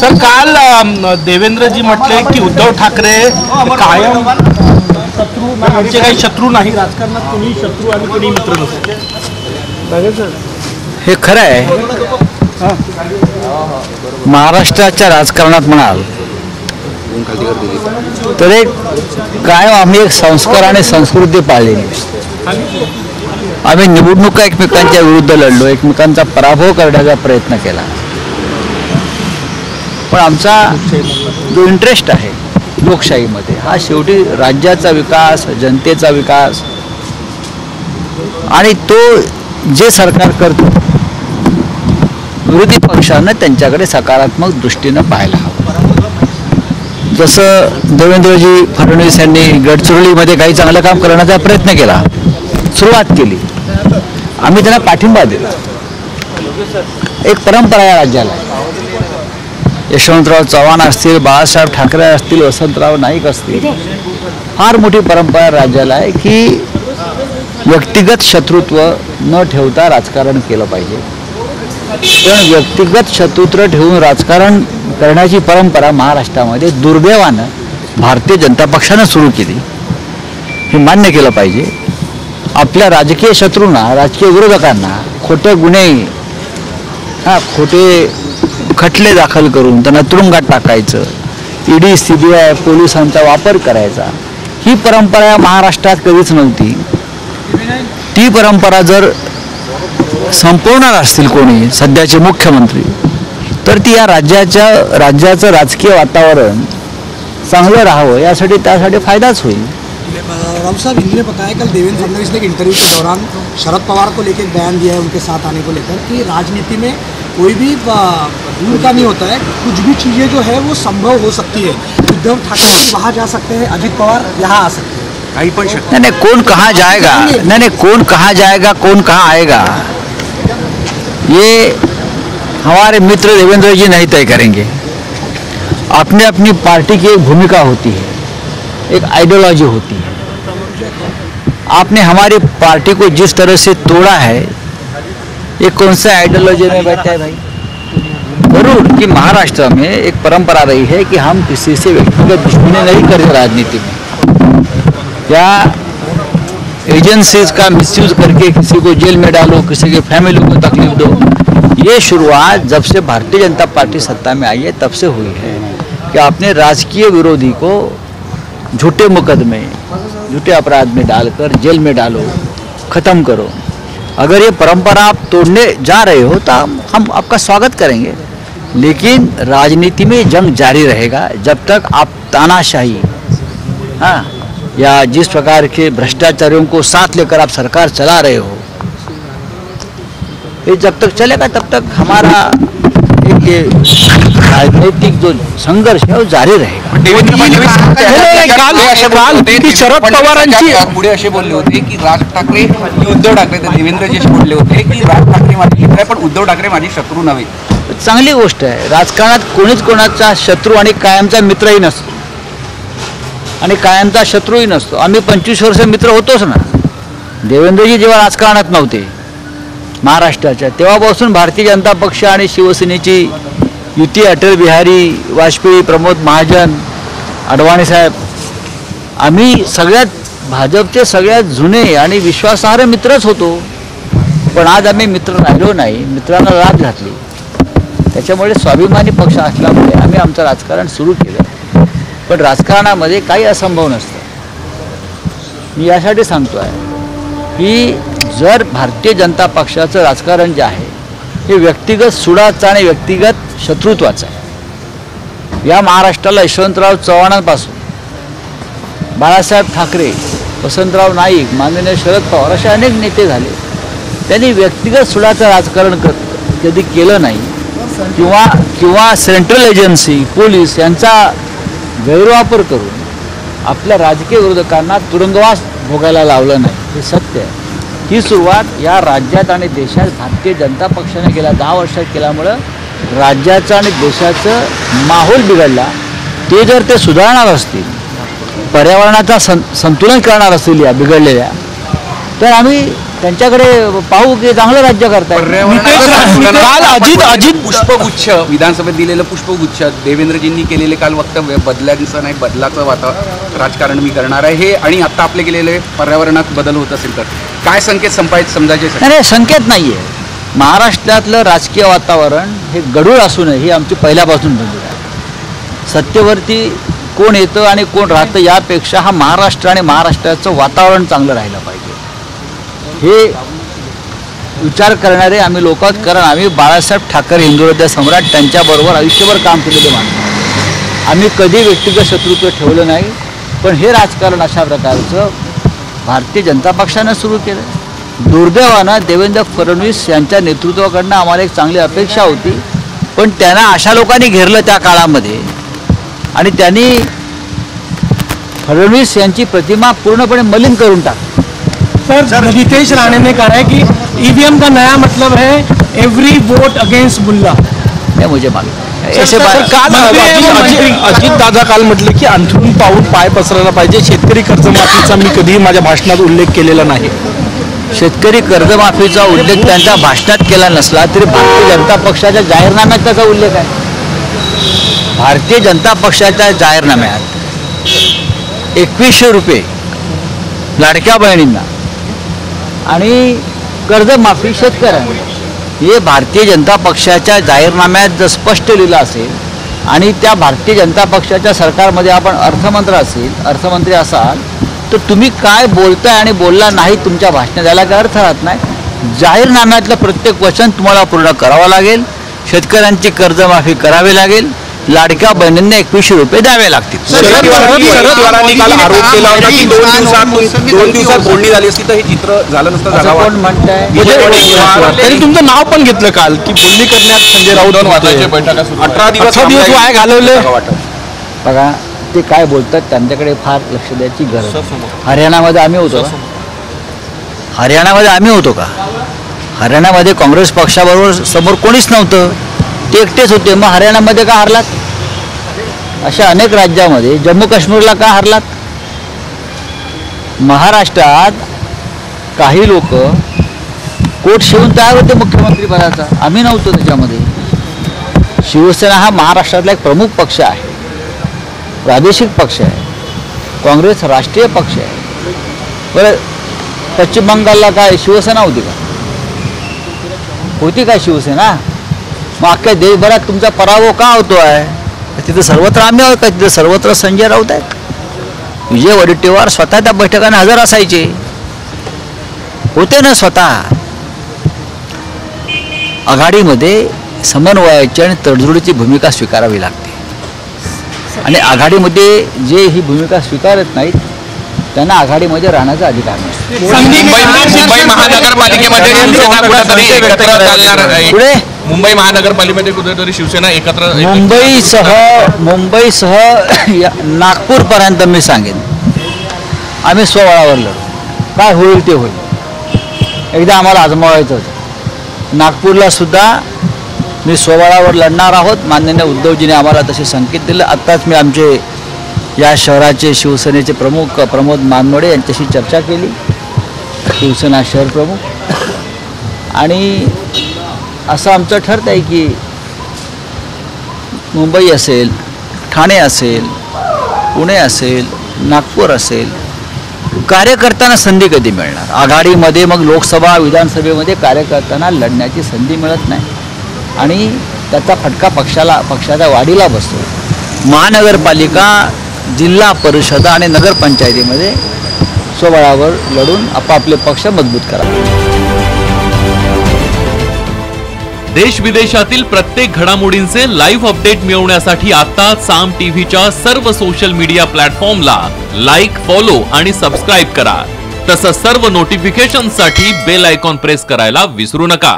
Sir, काल देवेंद्रजी म्हटले की उद्धव ठाकरे कायम शत्रू, आमचे काही शत्रू नाही, राजकारणात कोणी शत्रू आणि कोणी मित्र नसतो. हे खरं आहे. महाराष्ट्राच्या राजकारणात म्हणाल तर एक कायम आम्ही एक संस्कार आणि संस्कृती पाळलेली. आम्ही निवडणुका एकमेकांच्या विरुद्ध लढलो, एकमेकांचा पराभव करण्याचा प्रयत्न केला. पण आमचा जो इंटरेस्ट आहे लोकशाहीमध्ये हा शेवटी राज्याचा विकास, जनतेचा विकास, आणि तो जे सरकार करतो विरोधी पक्षांना त्यांच्याकडे सकारात्मक दृष्टीनं पाहायला हवं. जसं देवेंद्रजी फडणवीस यांनी गडचिरोलीमध्ये काही चांगलं काम करण्याचा प्रयत्न केला, सुरुवात केली, आम्ही त्यांना पाठिंबा दिला. एक परंपरा या राज्याला, यशवंतराव चव्हाण असतील, बाळासाहेब ठाकरे असतील, वसंतराव नाईक असतील, फार मोठी परंपरा राज्याला आहे की व्यक्तिगत शत्रुत्व न ठेवता राजकारण केलं पाहिजे. पण व्यक्तिगत शत्रुत्व ठेवून राजकारण करण्याची परंपरा महाराष्ट्रामध्ये दुर्दैवानं भारतीय जनता पक्षानं सुरू केली. हे मान्य केलं पाहिजे. आपल्या राजकीय शत्रूंना, राजकीय विरोधकांना खोटे गुन्हे, खोटे खटले दाखल करून त्यांना तुरुंगात टाकायचं, ईडी, सीबीआय, पोलिसांचा वापर करायचा, ही परंपरा महाराष्ट्रात कधीच नव्हती. ती परंपरा जर संपवणार असतील कोणी सध्याचे मुख्यमंत्री, तर ती या राज्याचं राजकीय वातावरण चांगलं राहावं यासाठी त्यासाठी फायदाच होईल. राव साहब, इन्होंने बताया कल देवेंद्र फडणवीस ने एक इंटरव्यू के दौरान शरद पवार को लेकर एक बयान दिया है उनके साथ आने को लेकर कि राजनीति में कोई भी दूर का नहीं होता है, कुछ भी चीज़ें जो है वो संभव हो सकती है. उद्धव ठाकरे जी वहाँ जा सकते हैं, अजित पवार यहाँ आ सकते हैं. नहीं, कौन कहाँ जाएगा, नहीं, कौन कहाँ जाएगा, कौन कहाँ आएगा, ये हमारे मित्र देवेंद्र जी नहीं तय करेंगे. अपनी अपनी पार्टी की एक भूमिका होती है, एक आइडियोलॉजी होती है. आपने हमारी पार्टी को जिस तरह से तोड़ा है, ये कौन सा आइडियोलॉजी में बैठा है भाई? जरूर कि महाराष्ट्र में एक परंपरा रही है कि हम किसी से व्यक्तिगत दुश्मनी नहीं करते राजनीति में, या एजेंसीज का मिसयूज करके किसी को जेल में डालो, किसी के फैमिली को तकलीफ दो. ये शुरुआत जब से भारतीय जनता पार्टी सत्ता में आई है तब से हुई है कि आपने राजकीय विरोधी को झूठे मुकदमे, झूठे अपराध में डालकर जेल में डालो, ख़त्म करो. अगर ये परंपरा आप तोड़ने जा रहे हो तो हम आपका स्वागत करेंगे, लेकिन राजनीति में जंग जारी रहेगा जब तक आप तानाशाही, या जिस प्रकार के भ्रष्टाचारियों को साथ लेकर आप सरकार चला रहे हो, ये जब तक चलेगा तब तक हमारा एक राजनीतिक जो संघर्ष है वो जारी रहेगा. शरद पवारांची पुढे असे बोलले होते की राज ठाकरे उद्धव ठाकरे, देवेंद्रजी असे बोलले होते की राज ठाकरे माझे मित्र आहे पण उद्धव ठाकरे माझे शत्रू नव्हे. चांगली गोष्ट आहे. राजकारणात कोणीच कोणाचा शत्रू आणि कायमचा मित्रही नसतो आणि कायमचा शत्रूही नसतो. आम्ही 25 वर्ष मित्र होतोच ना. देवेंद्रजी जेव्हा राजकारणात नव्हते महाराष्ट्राच्या, तेव्हापासून भारतीय जनता पक्ष आणि शिवसेनेची युती, अटल बिहारी वाजपेयी, प्रमोद महाजन, अडवाणी साहेब, आम्ही सगळ्यात भाजपचे सगळ्यात जुने आणि विश्वासार्ह मित्रच होतो. पण आज आम्ही मित्र राहिलो नाही, मित्रांना लाज घातली. त्याच्यामुळे स्वाभिमानी पक्ष असल्यामुळे आम्ही आमचं राजकारण सुरू केलं. पण राजकारणामध्ये काही असंभव नसतं. मी यासाठी सांगतो आहे की जर भारतीय जनता पक्षाचं राजकारण जे आहे हे व्यक्तिगत सुडाचं आणि व्यक्तिगत शत्रुत्वाचं आहे. या महाराष्ट्राला यशवंतराव चव्हाणांपासून बाळासाहेब ठाकरे, वसंतराव नाईक, माननीय शरद पवार असे अनेक नेते झाले. त्यांनी व्यक्तिगत सुडाचं राजकारण कधी केलं नाही, किंवा सेंट्रल एजन्सी, पोलीस यांचा गैरवापर करून आपल्या राजकीय विरोधकांना तुरुंगवास भोगायला लावलं नाही. हे सत्य आहे. ही सुरुवात या राज्यात आणि देशात भारतीय जनता पक्षाने गेल्या 10 वर्षात केल्यामुळं राज्याचं आणि देशाचं माहोल बिघडला. ते जर ते सुधारणार असतील, पर्यावरणाचा संतुलन करणार असतील या बिघडलेल्या, तर आम्ही त्यांच्याकडे पाहू की चांगलं राज्य करताय. काल अजित पुष्पगुच्छ विधानसभेत दिलेलं पुष्पगुच्छ देवेंद्रजींनी केलेले काल वक्तव्य बदलांचं नाही बदलाचं राजकारण मी करणार आहे हे आणि आता आपले केलेले पर्यावरणात बदल होत असेल तर काय संकेत समजायचे? नाही संकेत नाही आहे. महाराष्ट्रातलं राजकीय वातावरण हे गढूळ असू नये ही आमची पहिल्यापासून भूमिका आहे. सत्तेवरती कोण येतं आणि कोण राहतं यापेक्षा हा महाराष्ट्र आणि महाराष्ट्राचं वातावरण चांगलं राहिलं पाहिजे हे विचार करणारे आम्ही लोक आहोत. कारण आम्ही बाळासाहेब ठाकरे हिंदुहृदय सम्राट त्यांच्याबरोबर आयुष्यभर काम केलेले माणसं. आम्ही कधी व्यक्तिगत शत्रुत्व ठेवलं नाही. पण हे राजकारण अशा प्रकारचं भारतीय जनता पक्षानं सुरू केलं. दुर्दैवानं देवेंद्र फडणवीस यांच्या नेतृत्वाकडनं आम्हाला एक चांगली अपेक्षा होती. पण त्यांना अशा लोकांनी घेरलं त्या काळामध्ये आणि त्यांनी फडणवीस यांची प्रतिमा पूर्णपणे मलिन करून टाकली. सर नितेश राणे ने कहा है कि ईवीएम का नया मतलब है एवरी वोट अगेंस्ट मुल्ला. हे मुझे मालूम काल अजित दादा काल म्हटले की अंथरून पाऊल पाय पसरायला पाहिजे. शेतकरी कर्जमाफीचा मी कधीही माझ्या भाषणात उल्लेख केलेला नाही. शेतकरी कर्जमाफीचा उल्लेख त्यांच्या भाषणात केला नसला तरी भारतीय जनता पक्षाच्या जाहीरनाम्यात त्याचा उल्लेख आहे. भारतीय जनता पक्षाच्या जाहीरनाम्यात 2100 रुपये लाडक्या बहिणींना आणि कर्जमाफी शेतकऱ्यांना हे भारतीय जनता पक्षाच्या जाहीरनाम्यात जर स्पष्ट लिहिलं असेल आणि त्या भारतीय जनता पक्षाच्या सरकारमध्ये आपण अर्थमंत्री असाल तर तुम्ही काय बोलताय आणि बोलला नाही तुमच्या भाषणात याला काय अर्थ राहत नाही. जाहीरनाम्यातलं प्रत्येक वचन तुम्हाला पूर्ण करावं लागेल. शेतकऱ्यांची कर्जमाफी करावी लागेल. लाडक्या बहिणींना 2100 रुपये द्यावे लागतील. शरद पवारांनी काल आरोप केला होता की 2 दिवसात बोलणी झाली असती तर हे चित्र झालं नसतं. कोण म्हणताय? त्यांनी तुमचं नाव पण घेतलं काल की बोलणी करण्यात संजय राऊत 18 दिवस वाया घालवले. बघा ते काय बोलतात त्यांच्याकडे फार लक्ष द्यायची गरज. हरियाणामध्ये आम्ही होतो का? हरियाणामध्ये काँग्रेस पक्षाबरोबर समोर कोणीच नव्हतं. ते एकटेच होते. मग हरियाणामध्ये का हारलात? अशा अनेक राज्यामध्ये जम्मू काश्मीरला का हारलात? महाराष्ट्रात काही लोक कोट शिवून तयार होते मुख्यमंत्री पदाचा. आम्ही नव्हतो त्याच्यामध्ये. शिवसेना हा महाराष्ट्रातला एक प्रमुख पक्ष आहे. प्रादेशिक पक्ष आहे. काँग्रेस राष्ट्रीय पक्ष आहे. बरं पश्चिम बंगालला काय शिवसेना होती का? होती का शिवसेना? मग अख्ख्या देशभरात तुमचा पराभव का होतो आहे? तिथं सर्वत्र आम्ही आहोत का? तिथं सर्वत्र संजय राऊत आहेत. विजय वडेट्टीवार स्वतः त्या बैठकांना हजर असायचे होते ना. स्वतः आघाडीमध्ये समन्वयाची आणि तडजोडीची भूमिका स्वीकारावी लागते आणि आघाडीमध्ये जे ही भूमिका स्वीकारत नाहीत त्यांना आघाडीमध्ये राहण्याचा अधिकार नसतो. मुंबई महानगरपालिकेमध्ये कुठेतरी शिवसेना एकत्र मुंबईसह नागपूरपर्यंत मी सांगेन आम्ही स्वबळावर लढू. काय होईल ते होईल. एकदा आम्हाला आजमावायचं होतं. नागपूरला सुद्धा मी स्वबळावर लढणार आहोत. माननीय उद्धवजीने आम्हाला तसे संकेत दिले. आत्ताच मी आमचे या शहराचे शिवसेनेचे प्रमुख प्रमोद मानमोडे यांच्याशी चर्चा केली. शिवसेना शहर प्रमुख आणि असं आमचं ठरतं आहे की मुंबई असेल, ठाणे असेल, पुणे असेल, नागपूर असेल, कार्यकर्त्यांना संधी कधी मिळणार? आघाडीमध्ये मग लोकसभा विधानसभेमध्ये कार्यकर्त्यांना लढण्याची संधी मिळत नाही आणि त्याचा फटका पक्षाच्या वाढीला बसतो. महानगरपालिका, जिल्हा परिषद आणि नगरपंचायतीमध्ये स्वबळावर लढून आपापले पक्ष मजबूत करा. देश विदेशातील प्रत्येक घडामोडींचे लाईव्ह अपडेट मिळवण्यासाठी आता साम टीव्हीच्या सर्व सोशल मीडिया प्लॅटफॉर्मला लाईक, फॉलो आणि सबस्क्राईब करा. तसंच सर्व नोटिफिकेशनसाठी बेल आयकॉन प्रेस करायला विसरू नका.